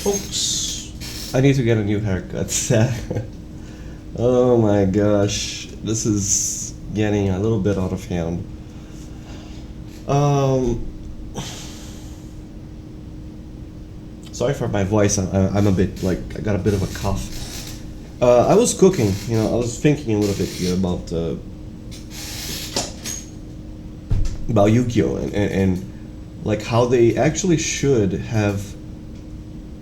Folks, I need to get a new haircut. Oh my gosh, this is getting a little bit out of hand. Um, Sorry for my voice. I'm a bit like I got a bit of a cough. I was cooking, I was thinking a little bit here about Yugioh and like how they actually should have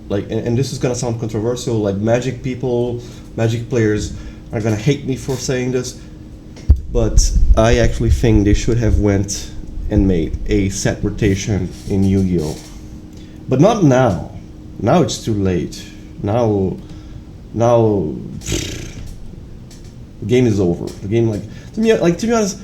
like and this is gonna sound controversial, like magic players are gonna hate me for saying this, but I actually think they should have went and made a set rotation in Yu-Gi-Oh, but not now. Now it's too late. Now the game is over. The game, to be honest,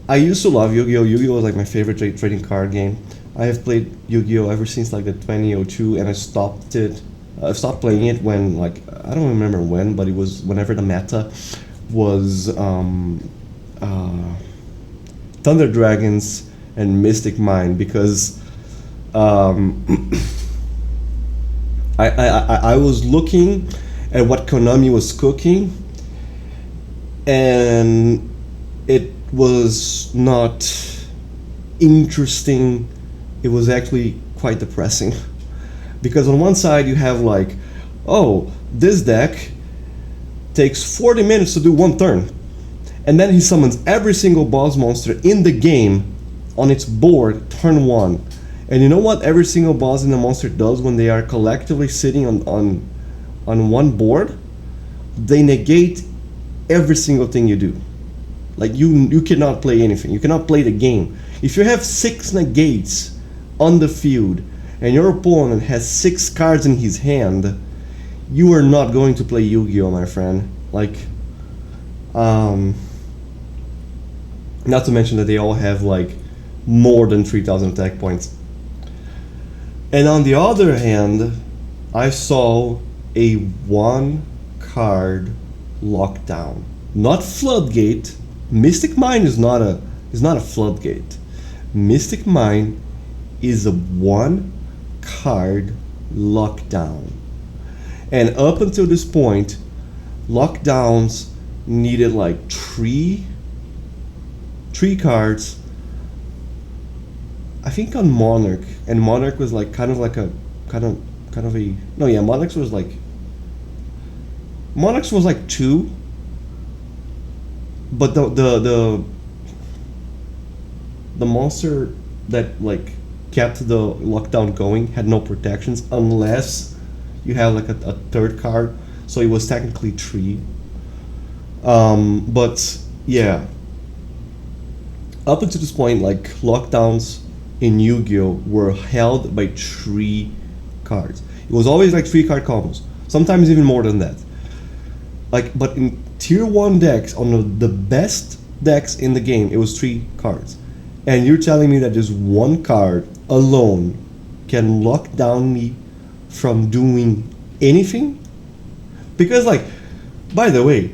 I used to love Yu-Gi-Oh. Yu-Gi-Oh was like my favorite trading card game. I have played Yu-Gi-Oh ever since like the 2002, and I stopped it. I stopped playing it when like I don't remember when, but it was whenever the meta was Thunder Dragons and Mystic Mine, because um, I was looking at what Konami was cooking, and it was not interesting. It was actually quite depressing because on one side you have like, oh, this deck takes 40 minutes to do one turn, and then he summons every single boss monster in the game on its board turn one. And you know what every single boss and the monster does when they are collectively sitting on one board? They negate every single thing you do. Like you cannot play anything. You cannot play the game. If you have 6 negates on the field and your opponent has 6 cards in his hand, you are not going to play Yu-Gi-Oh, my friend. Not to mention that they all have like more than 3,000 attack points. And on the other hand, I saw a 1 card lockdown. Not floodgate. Mystic Mine is not a floodgate. Mystic Mine is a 1 card lockdown. And up until this point, lockdowns needed like three cards. I think on Monarch, and Monarch was like Monarchs was like 2, but the monster that like kept the lockdown going had no protections unless you have like a third card, so it was technically 3. But yeah, up until this point, like lockdowns in Yu-Gi-Oh were held by 3 cards. It was always like 3 card combos, sometimes even more than that. Like, but in tier 1 decks, on the best decks in the game, it was 3 cards. And you're telling me that this 1 card alone can lock down me from doing anything? Because like, by the way,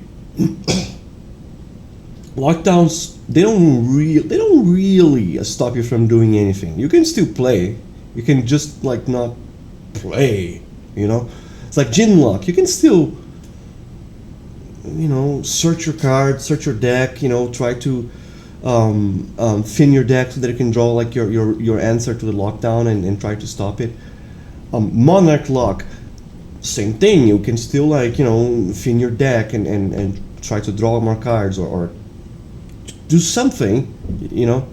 lockdowns, they don't really stop you from doing anything. You can still play. You can just like not play. It's like Gin Lock. You can still search your card, search your deck. Try to thin your deck so that it can draw like your answer to the lockdown and try to stop it. Monarch Lock, same thing. You can still like thin your deck and try to draw more cards or do something. You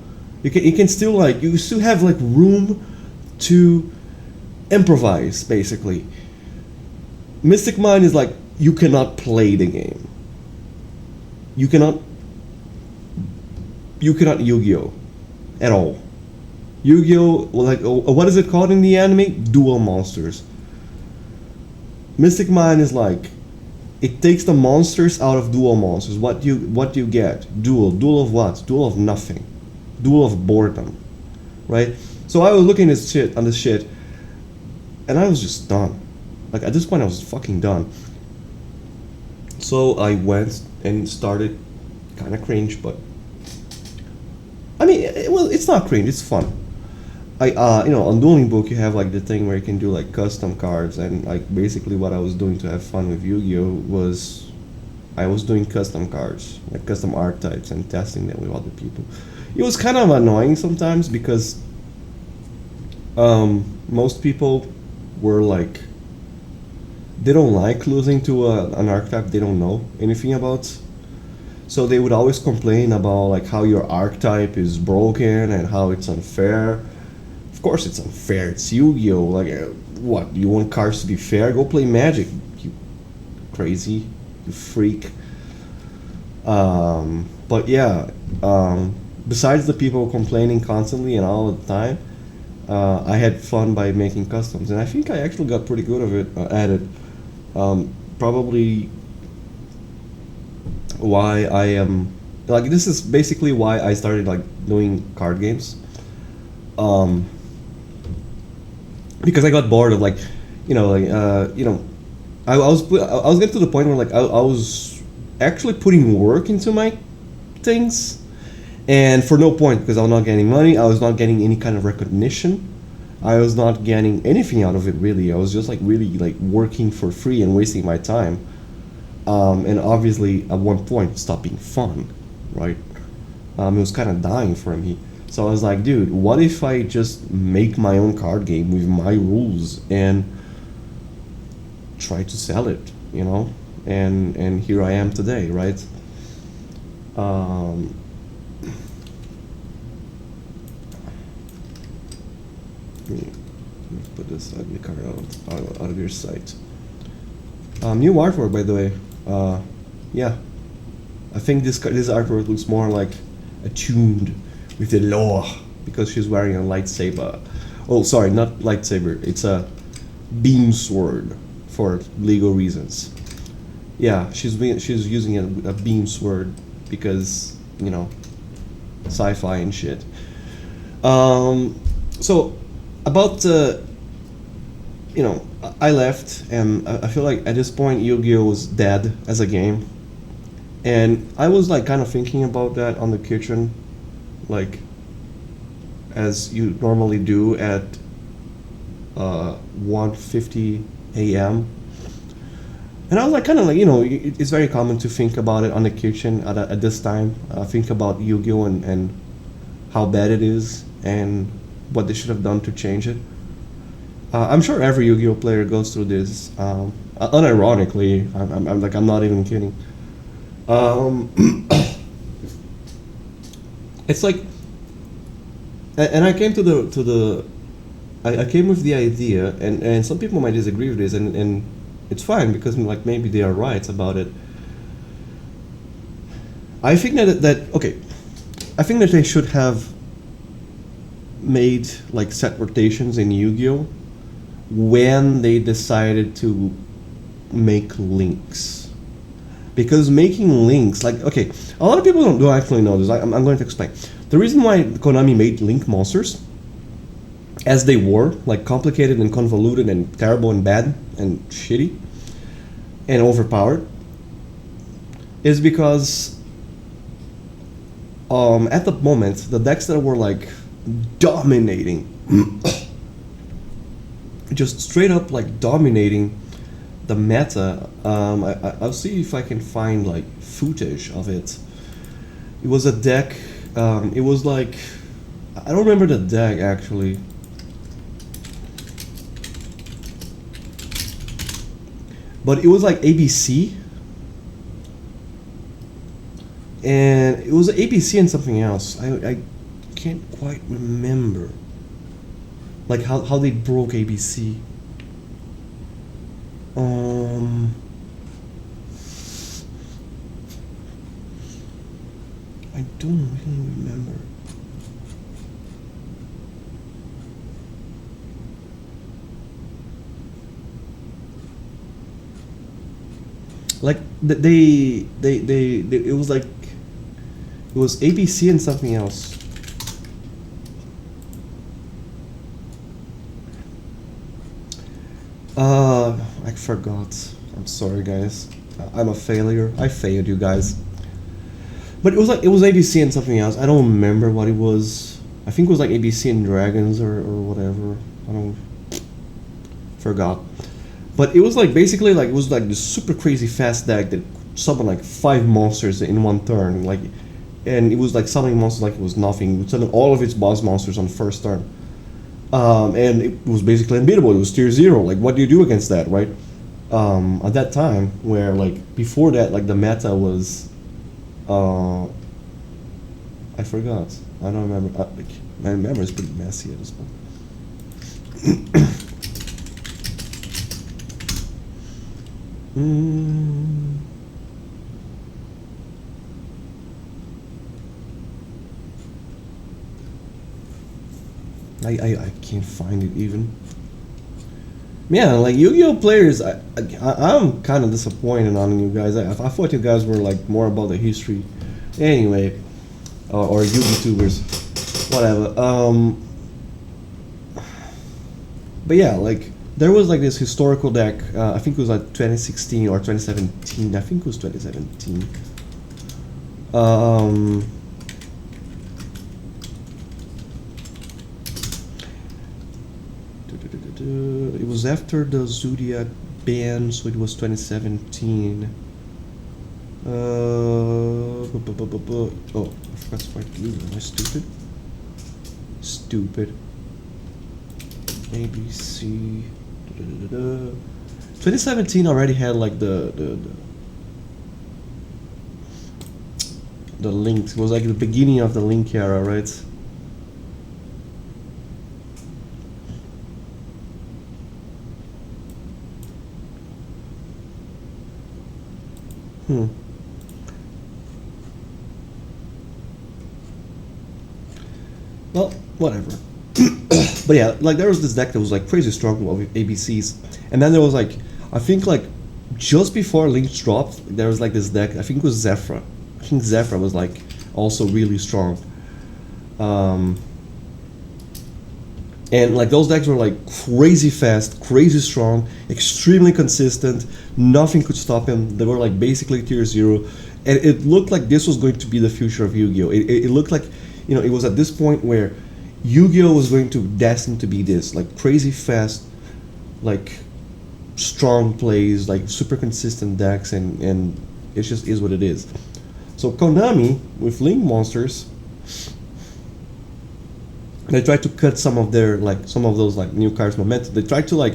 can still like you still have like room to improvise. Basically, Mystic Mine is like you cannot play the game. You cannot Yu-Gi-Oh at all. Yu-Gi-Oh, like what is it called in the anime? Dual monsters. Mystic Mine is like it takes the monsters out of dual monsters. What do you get? Dual of what? Dual of nothing. Dual of boredom, right? So I was looking at this shit, and I was just done. Like at this point, I was fucking done. So I went and started, kind of cringe, but I mean, it's not cringe. It's fun. on Dueling Book you have like the thing where you can do like custom cards, and like basically what I was doing to have fun with Yu-Gi-Oh was I was doing custom cards, like custom archetypes, and testing them with other people. It was kind of annoying sometimes because most people were like they don't like losing to an archetype they don't know anything about. So they would always complain about like how your archetype is broken and how it's unfair. Of course it's unfair. It's Yu-Gi-Oh! Like, what? You want cards to be fair? Go play Magic, you crazy, you freak. But yeah, besides the people complaining constantly and all the time, I had fun by making customs, and I think I actually got pretty good of it at it. Probably why I am like this is basically why I started like doing card games. Um, because I got bored of like, I was getting to the point where like I was actually putting work into my things, and for no point because I was not getting money, I was not getting any kind of recognition, I was not getting anything out of it really. I was just like really like working for free and wasting my time. And obviously at one point it stopped being fun, right? It was kind of dying for me. So I was like, dude, what if I just make my own card game with my rules and try to sell it, you know? And here I am today, right? Um, let me put this ugly card out of your sight. New artwork, by the way. Yeah, I think this artwork looks more like attuned with the law because she's wearing a lightsaber. Oh, sorry, not lightsaber. It's a beam sword for legal reasons. Yeah, she's using a beam sword because sci-fi and shit. So about I left, and I feel like at this point Yu-Gi-Oh was dead as a game, and I was like kind of thinking about that on the kitchen, like as you normally do at 1:50 a.m. And I was like, kind of like, it's very common to think about it on the kitchen at this time. Think about Yu-Gi-Oh and how bad it is and what they should have done to change it. I'm sure every Yu-Gi-Oh player goes through this. Unironically, I'm not even kidding. It's like, and I came I came with the idea, and some people might disagree with this, and it's fine because like maybe they are right about it. I think I think that they should have made like set rotations in Yu-Gi-Oh when they decided to make links, because making links, like, okay, a lot of people don't actually know this. I'm going to explain the reason why Konami made link monsters as they were, like complicated and convoluted and terrible and bad and shitty and overpowered, is because at the moment the decks that were like dominating just straight up like dominating the meta. I'll see if I can find like footage of it. It was a deck. It was like, I don't remember the deck actually. But it was like ABC. And it was ABC and something else. I can't quite remember. Like how they broke ABC. I don't really remember. Like they it was like, it was ABC and something else. I forgot. I'm sorry, guys. I'm a failure. I failed you guys. But it was ABC and something else. I don't remember what it was. I think it was like ABC and Dragons or whatever. I don't forgot. But it was like basically like it was like this super crazy fast deck that summoned like 5 monsters in one turn. Like, and it was like summoning monsters like it was nothing. It would summon all of its boss monsters on the first turn. And it was basically unbeatable. It was tier 0. Like, what do you do against that, right? At that time, where like before that, like the meta was, I forgot. I don't remember. Like, my memory is pretty messy at this point. I can't find it even. Yeah, like Yu-Gi-Oh players, I'm kind of disappointed on you guys. I thought you guys were like more about the history, anyway, or YouTubers, whatever. But yeah, like there was like this historical deck. I think it was like 2016 or 2017. I think it was 2017. It was after the Zodiac ban, so it was 2017. Oh, I forgot to write blue. Am I stupid? Stupid. ABC. 2017 already had like the links. It was like the beginning of the link era, right? Well, whatever. But yeah, like there was this deck that was like crazy strong with ABCs, and then there was like, I think like just before Links dropped, there was like this deck. I think it was Zephyr. I think Zephyr was like also really strong. And like those decks were like crazy fast, crazy strong, extremely consistent. Nothing could stop him. They were like basically tier 0, and it looked like this was going to be the future of Yu-Gi-Oh. It looked like, you know, it was at this point where Yu-Gi-Oh was going to destined to be this like crazy fast, like strong plays, like super consistent decks, and it just is what it is. So Konami with Link Monsters, they tried to cut some of their like some of those like new cards momentum. They tried to like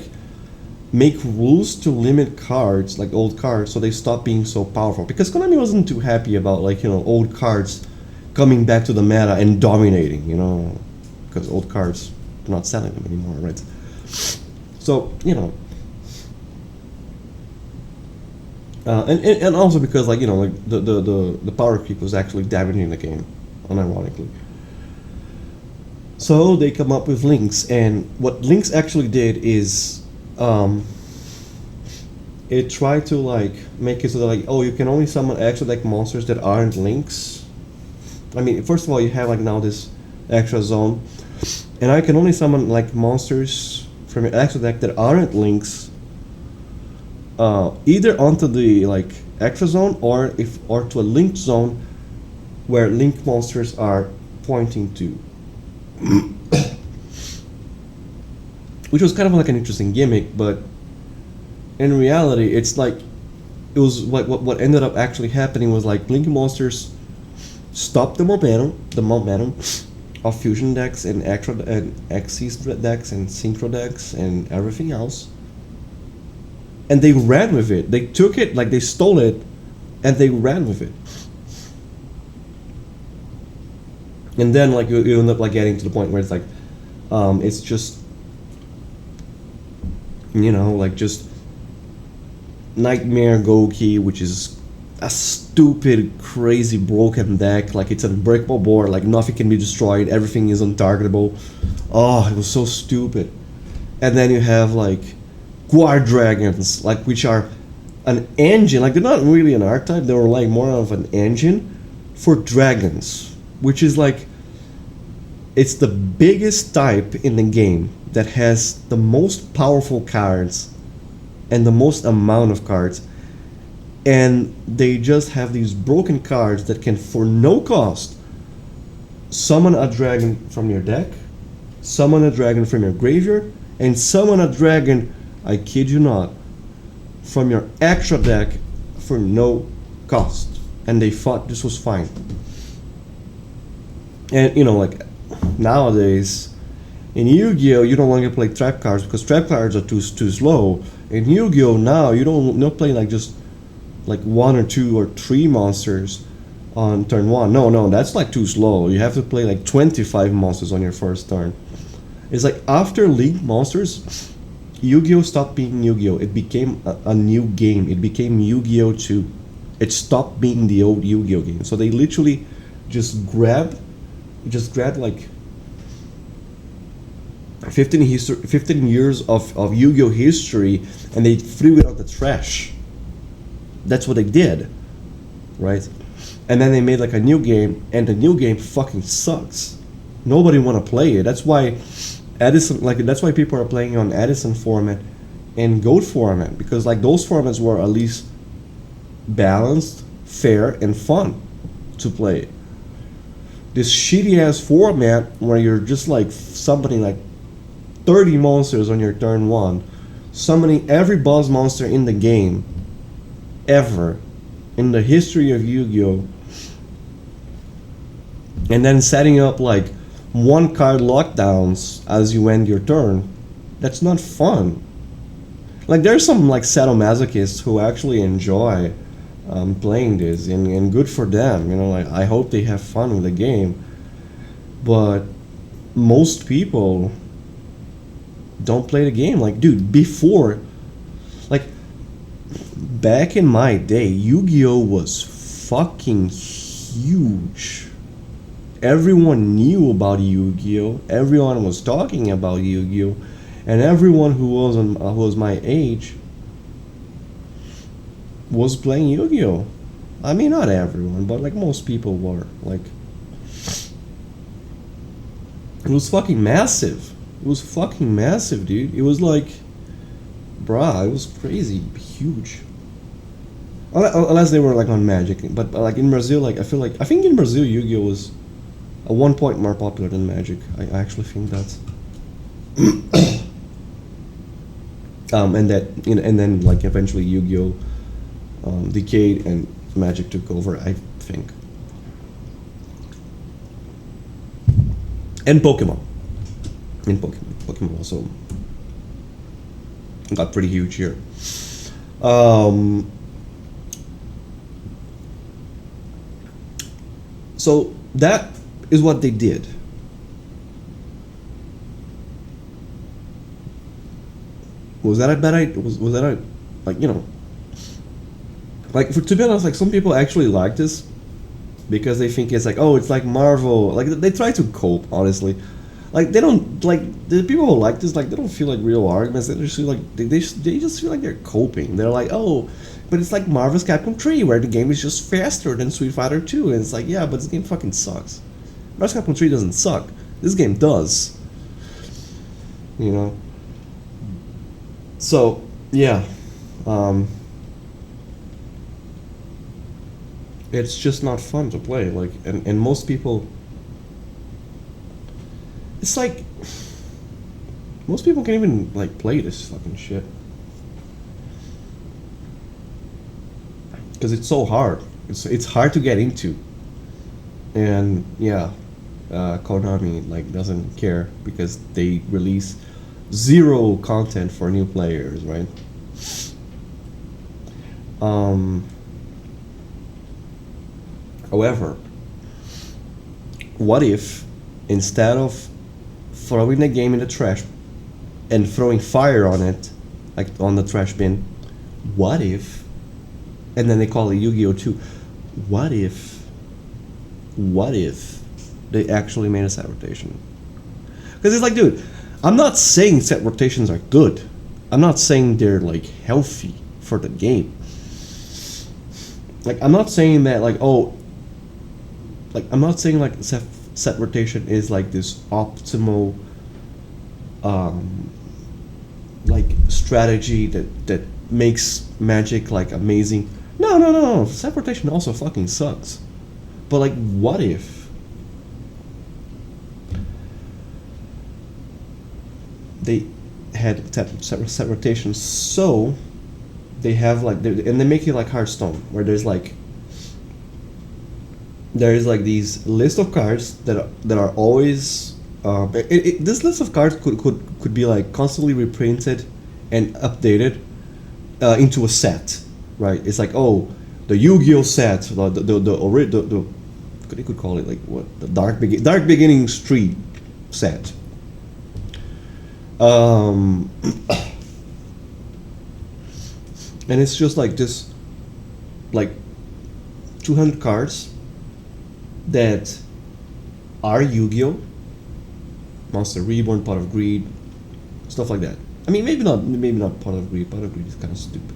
make rules to limit cards, like old cards, so they stopped being so powerful. Because Konami wasn't too happy about like, you know, old cards coming back to the meta and dominating, you know, because old cards are not selling them anymore, right? So, you know, and also because like, you know, like the power creep was actually damaging the game, unironically. So they come up with links, and what links actually did is it tried to like make it so that like, oh, you can only summon extra deck monsters that aren't links. I mean, first of all, you have like now this extra zone, and I can only summon like monsters from your extra deck that aren't links, either onto the like extra zone or to a linked zone where linked monsters are pointing to. Which was kind of like an interesting gimmick, but in reality, it's like it was like what ended up actually happening was like Link Monsters stopped the momentum of fusion decks and extra and Xyz decks and synchro decks and everything else, and they ran with it. They took it, like they stole it, and they ran with it. And then like you end up like getting to the point where it's like, it's just, you know, like just Nightmare Goki, which is a stupid, crazy, broken deck. Like it's an unbreakable board. Like nothing can be destroyed. Everything is untargetable. Oh, it was so stupid. And then you have like Guard Dragons, like which are an engine. Like they're not really an archetype. They were like more of an engine for dragons, which is like, it's the biggest type in the game that has the most powerful cards and the most amount of cards, and they just have these broken cards that can, for no cost, summon a dragon from your deck, summon a dragon from your graveyard, and summon a dragon, I kid you not, from your extra deck for no cost. And they thought this was fine. And like nowadays in Yu-Gi-Oh you no longer play trap cards because trap cards are too slow. In Yu-Gi-Oh now you don't not play like just like 1 or 2 or 3 monsters on turn 1. No, that's like too slow. You have to play like 25 monsters on your first turn. It's like after League Monsters, Yu-Gi-Oh stopped being Yu-Gi-Oh. It became a new game. It became Yu-Gi-Oh 2. It stopped being the old Yu-Gi-Oh game. So they literally just grabbed like 15 years of Yu-Gi-Oh history and they threw it out the trash. That's what they did, right? And then they made like a new game, and the new game fucking sucks. Nobody want to play it. That's why that's why people are playing on Edison format and Goat format, because like those formats were at least balanced, fair, and fun to play. This shitty ass format where you're just like summoning like 30 monsters on your turn 1, summoning every boss monster in the game ever in the history of Yu-Gi-Oh, and then setting up like 1 card lockdowns as you end your turn. That's not fun. Like there's some like sadomasochists who actually enjoy playing this, and good for them. Like I hope they have fun with the game, but most people don't play the game. Like, dude, before, like back in my day, Yu-Gi-Oh was fucking huge. Everyone knew about Yu-Gi-Oh. Everyone was talking about Yu-Gi-Oh, and everyone who was my age was playing Yu-Gi-Oh. I mean, not everyone, but like most people were. Like, it was fucking massive. It was fucking massive, dude. It was like, bruh, it was crazy, huge. Unless they were like on Magic, but like in Brazil, like I think in Brazil Yu-Gi-Oh was at one point more popular than Magic. I actually think that. And that and then like eventually Yu-Gi-Oh decayed and Magic took over, I think. And Pokemon. Pokemon also got pretty huge here. So that is what they did. Was that a bad idea? Was that a, like, like, to be honest, like some people actually like this because they think it's like, oh, it's like Marvel. Like they try to cope, honestly. Like they don't, like, the people who like this, like they don't feel like real arguments. They just feel like they just feel like they're coping. They're like, oh, but it's like Marvel's Capcom 3 where the game is just faster than Street Fighter 2, and it's like, yeah, but this game fucking sucks. Marvel's Capcom 3 doesn't suck. This game does. So yeah, it's just not fun to play. Like, and most people, it's like most people can't even like play this fucking shit because it's so hard. It's hard to get into, and yeah, Konami like doesn't care because they release zero content for new players, right? However, what if instead of throwing the game in the trash and throwing fire on it, like on the trash bin, what if, and then they call it Yu-Gi-Oh 2, what if they actually made a set rotation? Because it's like, dude, I'm not saying set rotations are good. I'm not saying they're like healthy for the game. Like, I'm not saying that like, oh, like I'm not saying like set rotation is like this optimal like strategy that makes Magic like amazing. No. Set rotation also fucking sucks. But like, what if they had set rotations, so they have like and they make it like Hearthstone, where there is like these list of cards that are always this list of cards could be like constantly reprinted and updated into a set, right? It's like, oh, the Yu-Gi-Oh set, the you could call it like what, the Dark Beginning Street set. And it's just like this, like 200 cards that are Yu-Gi-Oh, Monster Reborn, Pot of Greed, stuff like that. I mean, maybe not Pot of Greed. Pot of Greed is kind of stupid.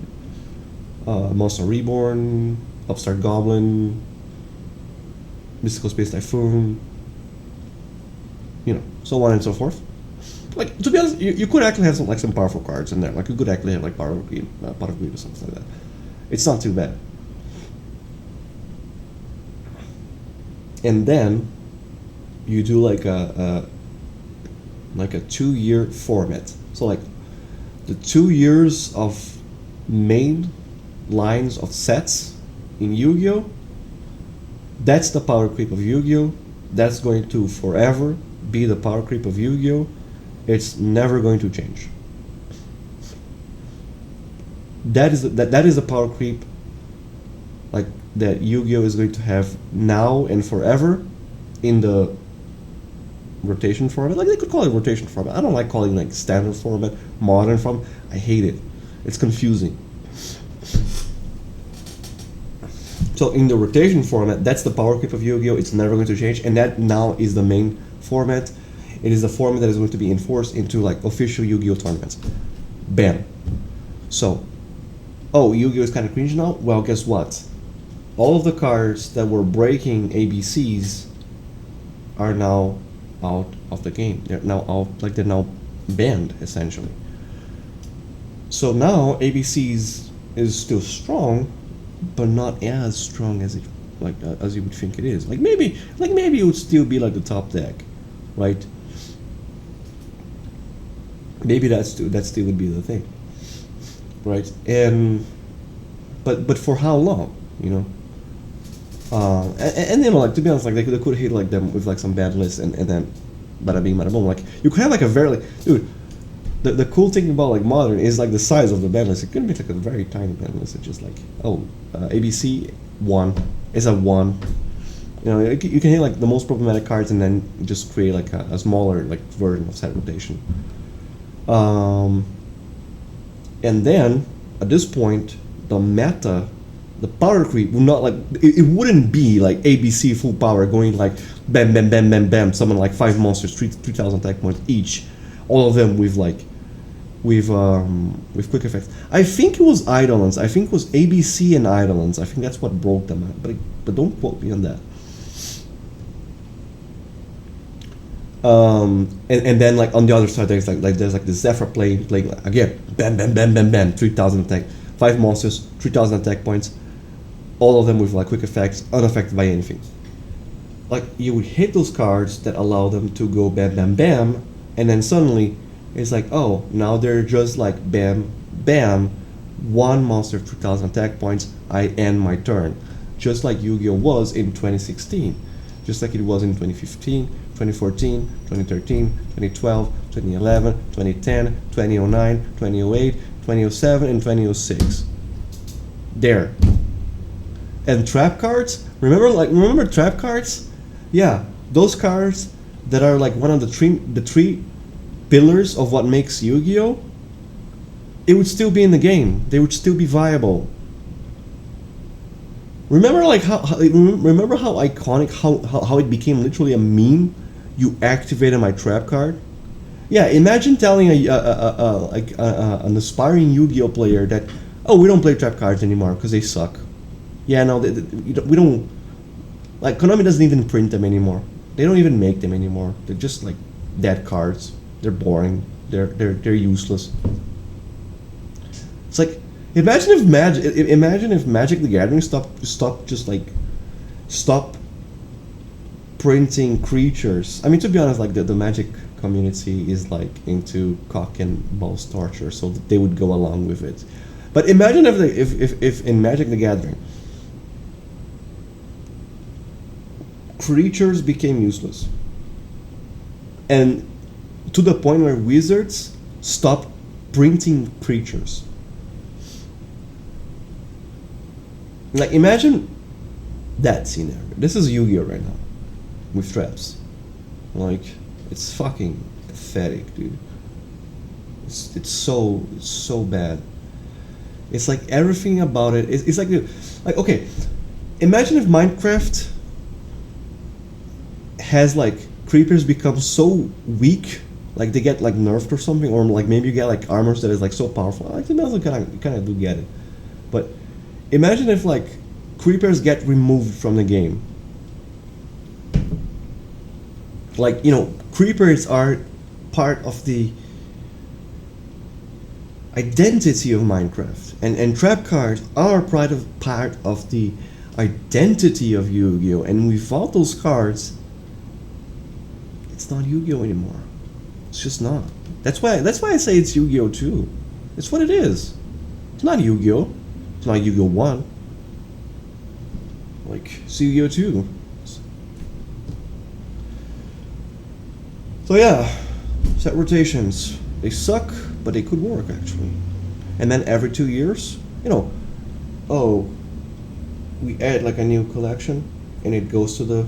Monster Reborn, Upstart Goblin, Mystical Space Typhoon, so on and so forth. Like, to be honest, you could actually have some powerful cards in there. Like, you could actually have like Pot of Greed or something like that. It's not too bad. And then you do like a 2-year format. So like the 2 years of main lines of sets in Yu-Gi-Oh, that's the power creep of Yu-Gi-Oh. That's going to forever be the power creep of Yu-Gi-Oh. It's never going to change. That is a power creep, like, that Yu-Gi-Oh is going to have now and forever in the rotation format. Like, they could call it rotation format. I don't like calling it like standard format, modern format. I hate it. It's confusing. So in the rotation format, that's the power creep of Yu-Gi-Oh. It's never going to change, and that now is the main format. It is the format that is going to be enforced into like official Yu-Gi-Oh tournaments. Bam. So, oh, Yu-Gi-Oh is kind of cringe now? Well, guess what? All of the cards that were breaking ABCs are now out of the game. They're now out, like they're now banned, essentially. So now ABCs is still strong, but not as strong as as you would think it is. Like maybe it would still be like the top deck, right? Maybe that still would be the thing, right? And but for how long, And like, to be honest, like they could hit like them with like some bad lists and then bada bing bada boom. Like you could have like a very dude. The cool thing about like modern is like the size of the band list. It could be like a very tiny band list. It's just like ABC 1 is a 1. You can hit like the most problematic cards and then just create like a smaller like version of set rotation. And then at this point, the meta, the power creep would not like it wouldn't be like ABC full power going like bam bam bam bam bam, summon like 5 monsters, 3,000 attack points each, all of them with quick effects. I think it was Eidolons. I think it was ABC and Eidolons. I think that's what broke them. But don't quote me on that. And then like on the other side there's like the Zephyr playing like, again bam bam bam bam bam, 3,000 attack, 5 monsters, 3,000 attack points, all of them with like quick effects, unaffected by anything. Like you would hit those cards that allow them to go bam bam bam, and then suddenly it's like, oh, now they're just like bam bam, 1 monster, 3,000 attack points, I end my turn. Just like Yu-Gi-Oh was in 2016, just like it was in 2015, 2014, 2013, 2012, 2011, 2010, 2009, 2008, 2007, and 2006. There. And trap cards? Remember trap cards? Yeah, those cards that are like one of the three pillars of what makes Yu-Gi-Oh! It would still be in the game. They would still be viable. Remember how iconic how it became literally a meme? You activated my trap card. Yeah, imagine telling an aspiring Yu-Gi-Oh player that, oh, we don't play trap cards anymore because they suck. Yeah, no, we don't. Like Konami doesn't even print them anymore. They don't even make them anymore. They're just like dead cards. They're boring. They're useless. It's like imagine if Magic the Gathering stopped printing creatures. I mean, to be honest, like the Magic community is like into cock and balls torture, so they would go along with it. But imagine if in Magic the Gathering, creatures became useless, and to the point where wizards stopped printing creatures. Like, imagine that scenario. This is Yu-Gi-Oh right now, with traps. Like, it's fucking pathetic, dude. It's so bad. It's like everything about it. It's like okay, imagine if Minecraft has like creepers become so weak, like they get like nerfed or something, or like maybe you get like armors that is like so powerful. Like the metal kind of do get it, but imagine if like creepers get removed from the game. Like, you know, creepers are part of the identity of Minecraft, and trap cards are part of the identity of Yu-Gi-Oh! And without those cards, it's not Yu-Gi-Oh! Anymore. It's just not. That's why I say it's Yu-Gi-Oh! 2. It's what it is. It's not Yu-Gi-Oh! It's not Yu-Gi-Oh! 1. Like, it's Yu-Gi-Oh! 2. So yeah, set rotations. They suck, but they could work actually. And then every 2 years, you know, we add like a new collection, and it goes to the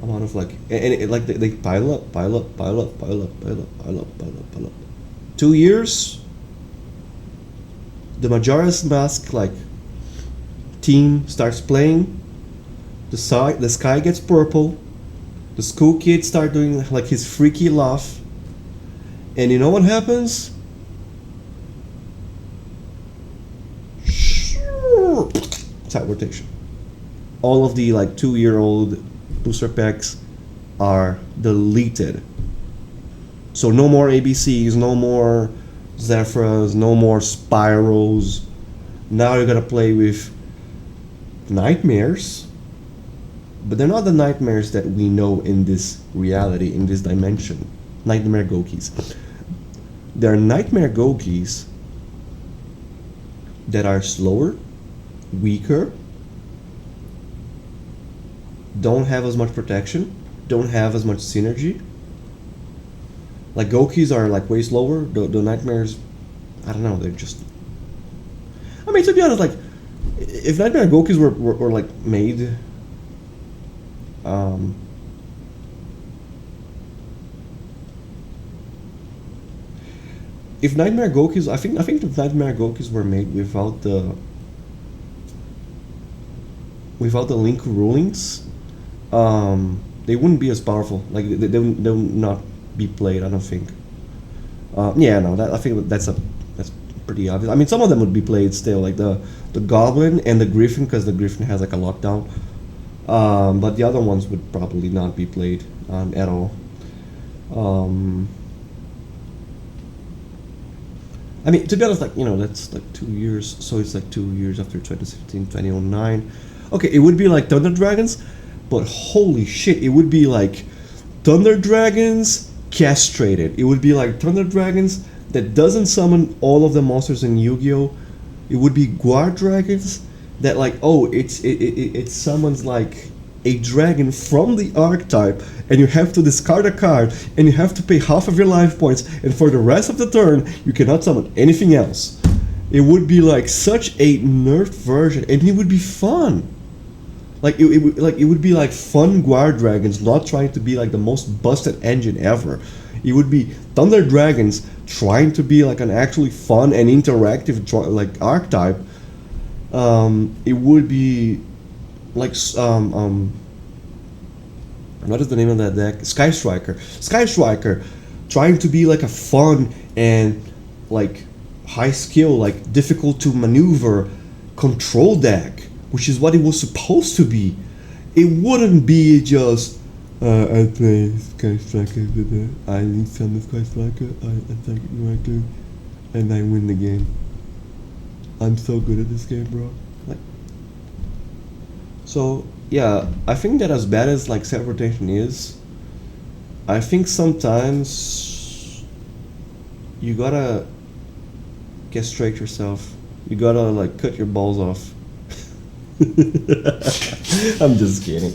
amount of like, and it like they pile up. 2 years, the Majora's Mask like team starts playing. The sky gets purple. The school kids start doing like his freaky laugh. And you know what happens? Side rotation. All of the like 2-year-old booster packs are deleted. So no more ABCs, no more Zephyrs, no more Spirals. Now you're gonna play with Nightmares. But they're not the nightmares that we know in this reality, in this dimension. Nightmare Gokis. They're Nightmare Gokis that are slower, weaker, don't have as much protection, don't have as much synergy. Like Gokis are like way slower. The Nightmares, I don't know, they're just... I mean, to be honest, like, if Nightmare Gokis were like made... if Nightmare Gokis, I think if Nightmare Gokis were made without the link rulings, they wouldn't be as powerful. Like they would not be played. I don't think. Yeah, no, I think that's pretty obvious. I mean, some of them would be played still, like the Goblin and the Griffin, because the Griffin has like a lockdown. But the other ones would probably not be played at all. I mean, to be honest, like, you know, that's like 2 years, so it's like 2 years after 2016, 2009. Okay, it would be like Thunder Dragons, but holy shit, it would be like Thunder Dragons castrated. It would be like Thunder Dragons that doesn't summon all of the monsters in Yu-Gi-Oh! It would be Guard Dragons that like, oh, it summons like a dragon from the archetype, and you have to discard a card, and you have to pay half of your life points, and for the rest of the turn, you cannot summon anything else. It would be like such a nerfed version, and it would be fun. Like it would be like fun Guard Dragons, not trying to be like the most busted engine ever. It would be Thunder Dragons trying to be like an actually fun and interactive like archetype. It would be like what is the name of that deck? Sky Striker trying to be like a fun and like high skill, like difficult to maneuver control deck, which is what it was supposed to be. It wouldn't be just I play Sky Striker, I need some Sky Striker, I attack it directly, and I win the game. I'm so good at this game, bro. Like, so yeah, I think that as bad as like set rotation is, I think sometimes you gotta castrate yourself. You gotta like cut your balls off. I'm just kidding.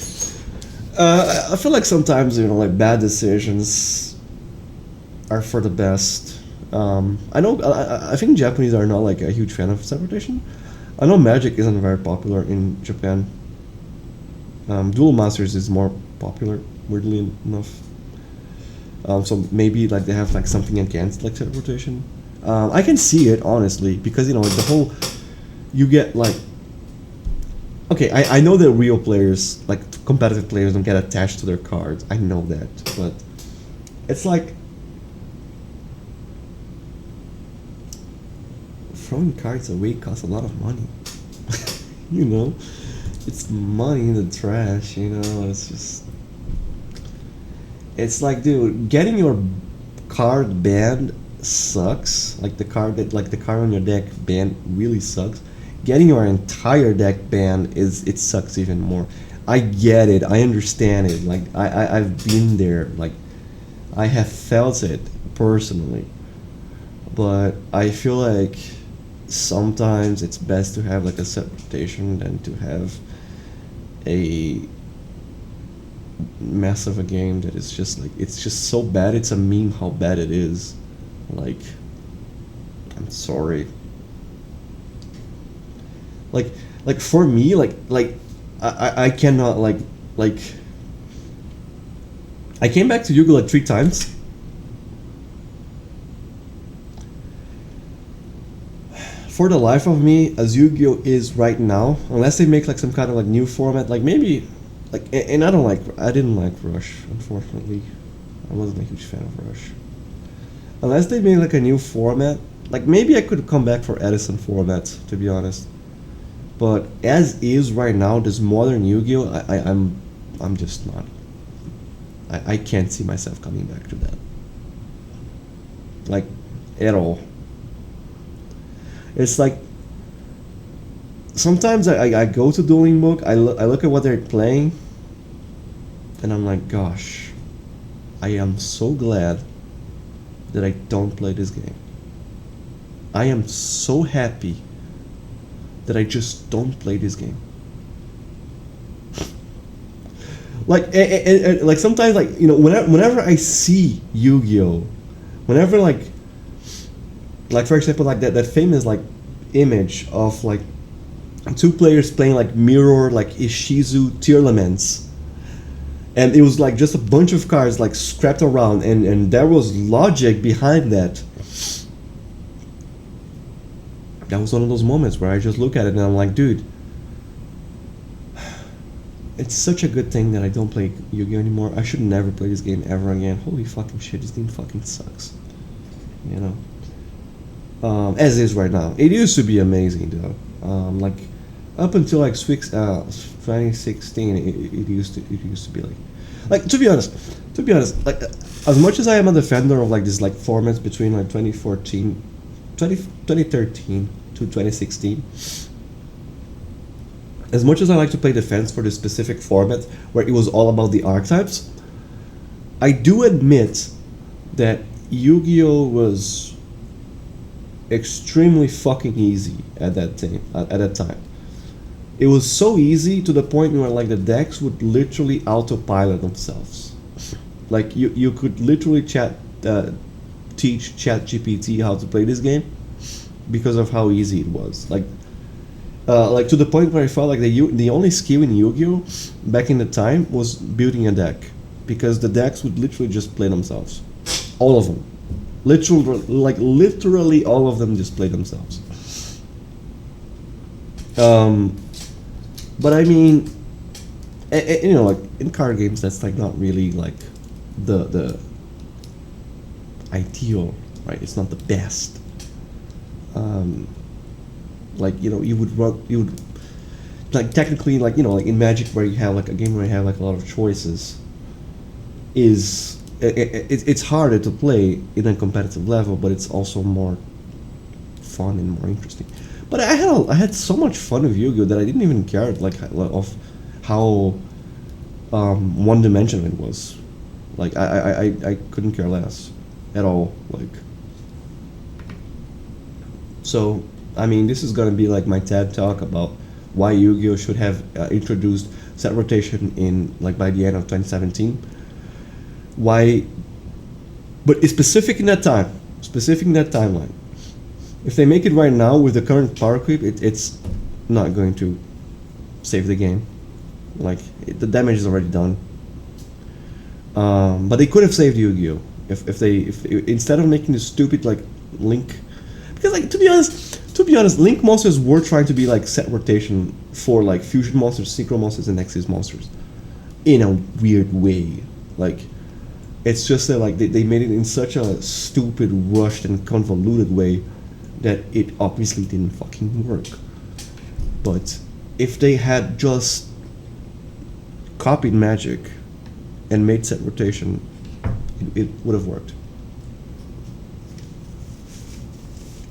I feel like sometimes like bad decisions are for the best. I know. I think Japanese are not like a huge fan of teleportation. I know Magic isn't very popular in Japan. Duel Masters is more popular, weirdly enough. So maybe like they have like something against like teleportation. I can see it honestly because like the whole you get like okay. I know that real players like competitive players don't get attached to their cards. I know that, but it's like throwing cards away costs a lot of money. you know, it's money in the trash. It's just it's like, dude, getting your card banned sucks. Like the card on your deck banned really sucks. Getting your entire deck banned it sucks even more. I get it. I understand it. Like I've been there. Like I have felt it personally. But I feel like sometimes it's best to have like a set rotation than to have a mess of a game that is just like it's just so bad it's a meme how bad it is. Like I'm sorry. Like for me like I cannot like I came back to Yu-Gi-Oh like 3 times. For the life of me, as Yu-Gi-Oh is right now, unless they make like some kind of like new format, like maybe like and I didn't like Rush, unfortunately. I wasn't a huge fan of Rush. Unless they made like a new format, like maybe I could come back for Edison format, to be honest. But as is right now, this modern Yu-Gi-Oh, I'm just not. I can't see myself coming back to that. Like at all. It's like sometimes I go to Dueling Book, I look at what they're playing, and I'm like, gosh, I am so glad that I don't play this game. I am so happy that I just don't play this game. Like sometimes like whenever I see Yu-Gi-Oh, whenever like for example like that famous like image of like 2 players playing like mirror like Ishizu Tearlaments, and it was like just a bunch of cards like scrapped around, and there was logic behind that. That was one of those moments where I just look at it and I'm like, dude, it's such a good thing that I don't play Yu-Gi-Oh anymore. I should never play this game ever again. Holy fucking shit, this game fucking sucks. As is right now. It used to be amazing though. Like up until like 2016, it used to be like to be honest, like as much as I am a defender of like this like formats between like 2013 to 2016. As much as I like to play defense for this specific format where it was all about the archetypes, I do admit that Yu-Gi-Oh was extremely fucking easy at that time. It was so easy to the point where like the decks would literally autopilot themselves. Like you could literally teach ChatGPT how to play this game because of how easy it was. Like to the point where I felt like the only skill in Yu-Gi-Oh back in the time was building a deck, because the decks would literally just play themselves, all of them, literally all of them just play themselves. But I mean, like in card games, that's like not really like the ideal, right? It's not the best. You would like technically like in Magic where you have like a game where you have like a lot of choices, it's harder to play in a competitive level, but it's also more fun and more interesting. But I had so much fun with Yu-Gi-Oh that I didn't even care like of how one-dimensional it was. Like I couldn't care less at all. Like, so I mean, this is gonna be like my TED talk about why Yu-Gi-Oh should have introduced set rotation in like by the end of 2017. Why? But it's specific in that time, specific in that timeline. If they make it right now with the current power creep, it's not going to save the game. Like the damage is already done. But they could have saved Yu-Gi-Oh if instead of making this stupid like Link, because like to be honest, Link monsters were trying to be like set rotation for like fusion monsters, synchro monsters, and Nexus monsters, in a weird way. Like it's just that like they made it in such a stupid, rushed, and convoluted way that it obviously didn't fucking work. But if they had just copied Magic and made set rotation, it would have worked.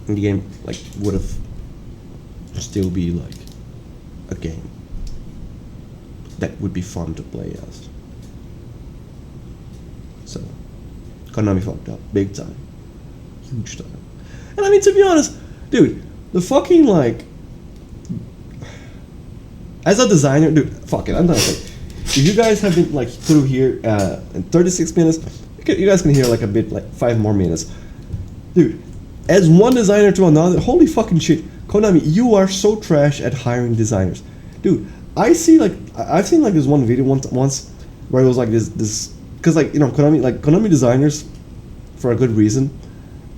And the game like would have still be like a game that would be fun to play as. So Konami fucked up big time, huge time. And I mean, to be honest, dude, the fucking like, as a designer, dude, fuck it, I'm not saying. If you guys have been like through here in 36 minutes, you guys can hear like a bit, like 5 more minutes. Dude, as one designer to another, holy fucking shit, Konami, you are so trash at hiring designers. Dude, I've seen like this one video once where it was like this, because like, you know, Konami designers, for a good reason,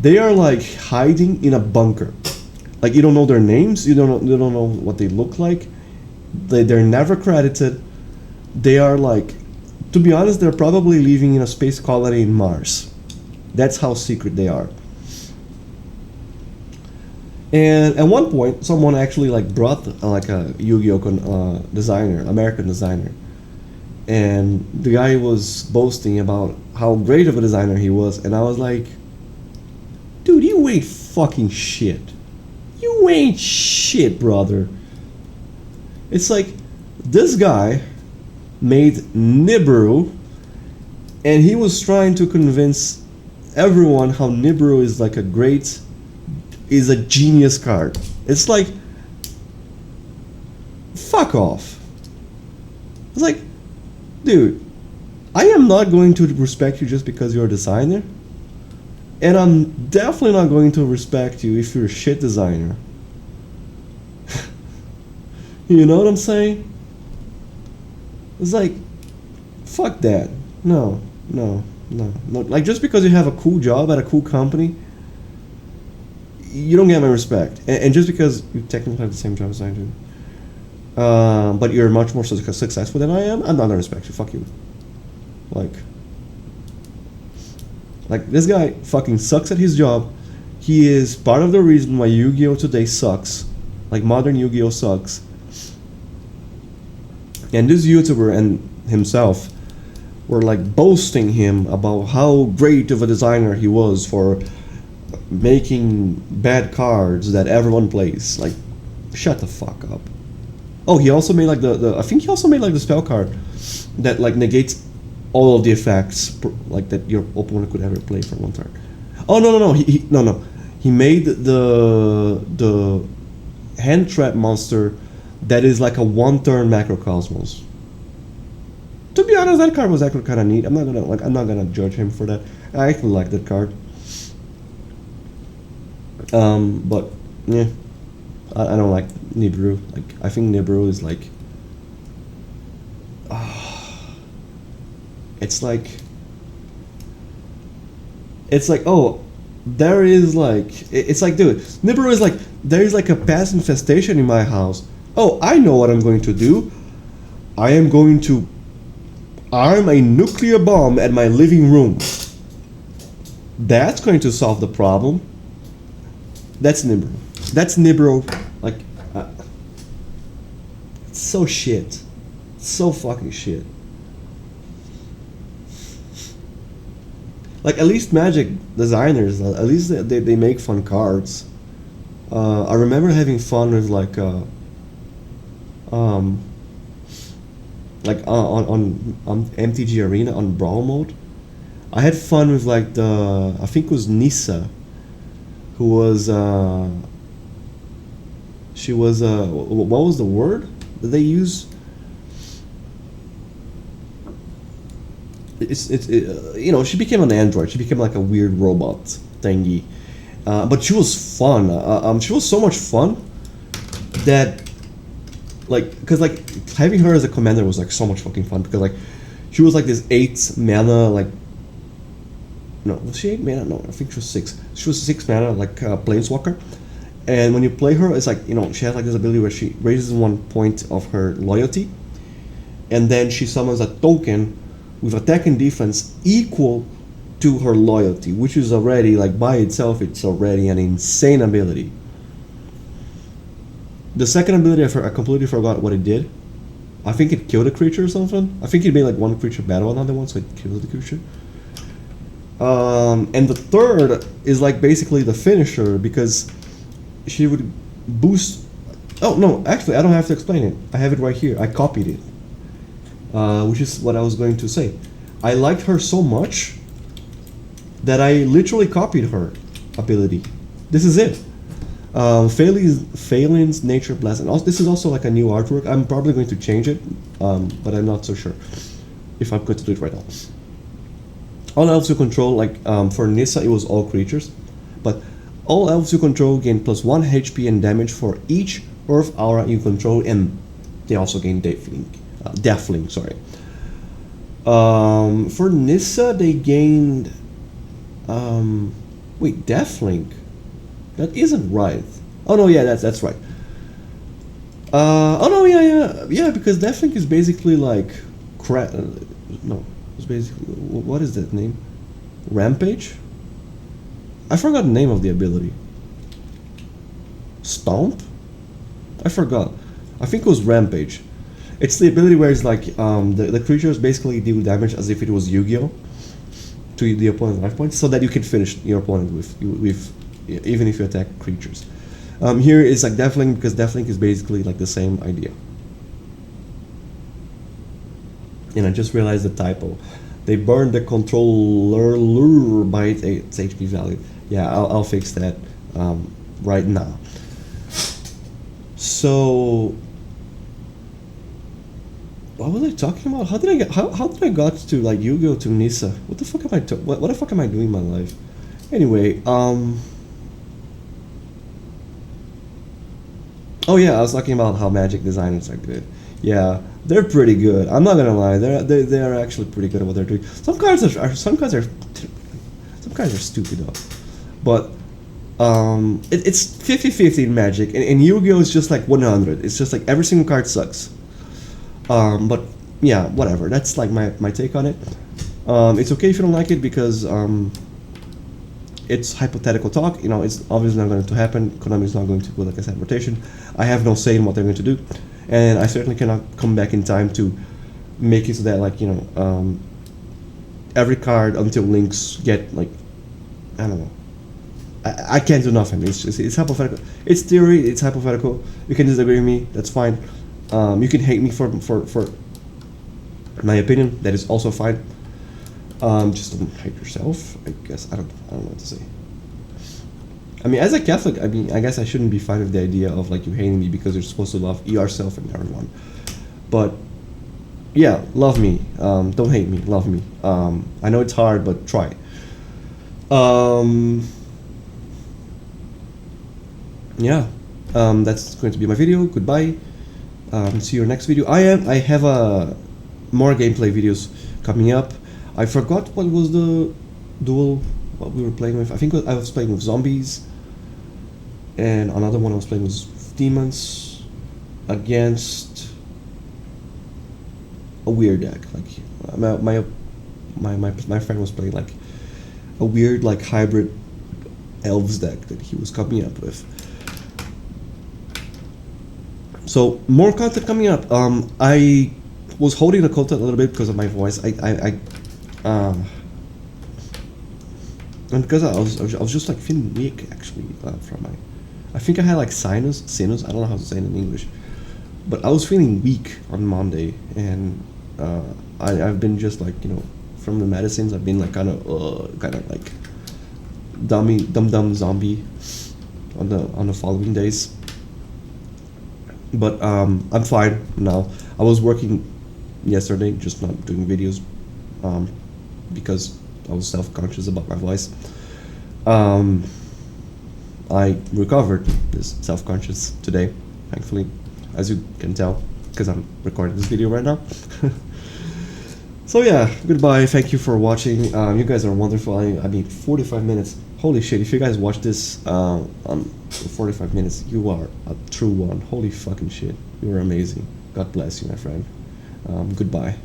they are like hiding in a bunker. Like you don't know their names, you don't know what they look like. They're never credited. They are like, to be honest, they're probably living in a space colony in Mars. That's how secret they are. And at one point, someone actually like brought like a Yu-Gi-Oh designer, American designer, and the guy was boasting about how great of a designer he was, and I was like, dude, you ain't fucking shit. You ain't shit, brother. It's like, this guy made Nibiru, and he was trying to convince everyone how Nibiru is like is a genius card. It's like, fuck off. It's like, dude, I am not going to respect you just because you're a designer, and I'm definitely not going to respect you if you're a shit designer. You know what I'm saying? It's like, fuck that. No. Like, just because you have a cool job at a cool company, you don't get my respect. And just because you technically have the same job as I do, but you're much more successful than I am, I'm not gonna respect you. Fuck you. Like this guy fucking sucks at his job. He is part of the reason why Yu-Gi-Oh today sucks. Like modern Yu-Gi-Oh sucks. And this YouTuber and himself were like boasting him about how great of a designer he was for making bad cards that everyone plays. Like, shut the fuck up. Oh, he also made like the I think he also made like the spell card that like negates all of the effects like that your opponent could ever play for one turn. Oh no, he made the hand trap monster that is like a 1-turn macrocosmos. To be honest, that card was actually kind of neat. I'm not gonna judge him for that. I actually like that card. But yeah, I don't like Nibiru. Like, I think Nibiru is like, it's like, oh, there is like, it's like, dude, Nibiru is like, there is like a pest infestation in my house. Oh, I know what I'm going to do. I am going to arm a nuclear bomb at my living room. That's going to solve the problem. That's Nibiru. That's Nibiru. Like, it's so shit. It's so fucking shit. Like, at least Magic designers, at least they make fun cards. I remember having fun with like on MTG Arena on Brawl mode, I had fun with like the, I think it was Nissa, who was she was what was the word that they use? She became an android. She became like a weird robot thingy. But she was fun. She was so much fun that, like, because like having her as a commander was like so much fucking fun because like she was like this 8 mana like. No, was she 8 mana? No, I think she was 6. She was 6 mana like planeswalker, and when you play her, it's like she has like this ability where she raises 1 point of her loyalty, and then she summons a token with attack and defense equal to her loyalty, which is already like by itself, it's already an insane ability. The second ability, I completely forgot what it did. I think it killed a creature or something. I think it made like one creature battle another one, so it kills the creature. And the third is like basically the finisher because she would boost. Oh no, actually, I don't have to explain it. I have it right here. I copied it, which is what I was going to say. I liked her so much that I literally copied her ability. This is it. Phelan's Nature Blast. And this is also like a new artwork. I'm probably going to change it, but I'm not so sure if I'm going to do it right now. All elves you control, like for Nissa, it was all creatures, but all elves you control gain +1 HP and damage for each Earth aura you control, and they also gain Deathling. Sorry. For Nissa, they gained. Wait, Deathling. That isn't right. Oh no, yeah, that's right. Oh no, yeah, because Deathling is basically like no. Basically, what is that name? Rampage? I forgot the name of the ability. Stomp? I forgot. I think it was Rampage. It's the ability where it's like the creatures basically deal damage as if it was Yu-Gi-Oh! To the opponent's life points, so that you can finish your opponent with even if you attack creatures. Here it's like Deathling because Deathling is basically like the same idea. And I just realized the typo. They burned the controller by its HP value. Yeah, I'll fix that right now. So, what was I talking about? How did I got to like Yugioh to Nissa? What the fuck am I what the fuck am I doing in my life? Anyway, oh yeah, I was talking about how Magic designers are good. Yeah, they're pretty good. I'm not gonna lie. They are actually pretty good at what they're doing. Some cards are stupid though, but it's 50-50 in Magic, and Yu-Gi-Oh is just like 100. It's just like every single card sucks. But yeah, whatever. That's like my take on it. It's okay if you don't like it because it's hypothetical talk. It's obviously not going to happen. Konami is not going to put, like I said, rotation. I have no say in what they're going to do. And I certainly cannot come back in time to make it so that, like, every card until links get, like, I don't know. I can't do nothing. It's hypothetical. It's theory. It's hypothetical. You can disagree with me. That's fine. You can hate me for my opinion. That is also fine. Just don't hate yourself. I guess I don't know what to say. I mean, as a Catholic, I guess I shouldn't be fine with the idea of like you hating me because you're supposed to love yourself and everyone. But yeah, love me. Don't hate me. Love me. I know it's hard, but try. Yeah. That's going to be my video. Goodbye. See you next video. I have more gameplay videos coming up. I forgot what was the duel what we were playing with. I think I was playing with zombies, and another one I was playing with demons against a weird deck. Like my friend was playing like a weird like hybrid elves deck that he was coming up with. So more content coming up. I was holding the content a little bit because of my voice. And because I was just like feeling weak actually from my. I think I had like sinus. I don't know how to say it in English, but I was feeling weak on Monday, and I've been just like from the medicines. I've been like kind of like dumb zombie on the following days. But I'm fine now. I was working yesterday, just not doing videos, because I was self-conscious about my voice. I recovered this self-conscious today, thankfully, as you can tell, because I'm recording this video right now. So yeah, goodbye. Thank you for watching. You guys are wonderful. I mean, 45 minutes. Holy shit! If you guys watch this on 45 minutes, you are a true one. Holy fucking shit! You are amazing. God bless you, my friend. Goodbye.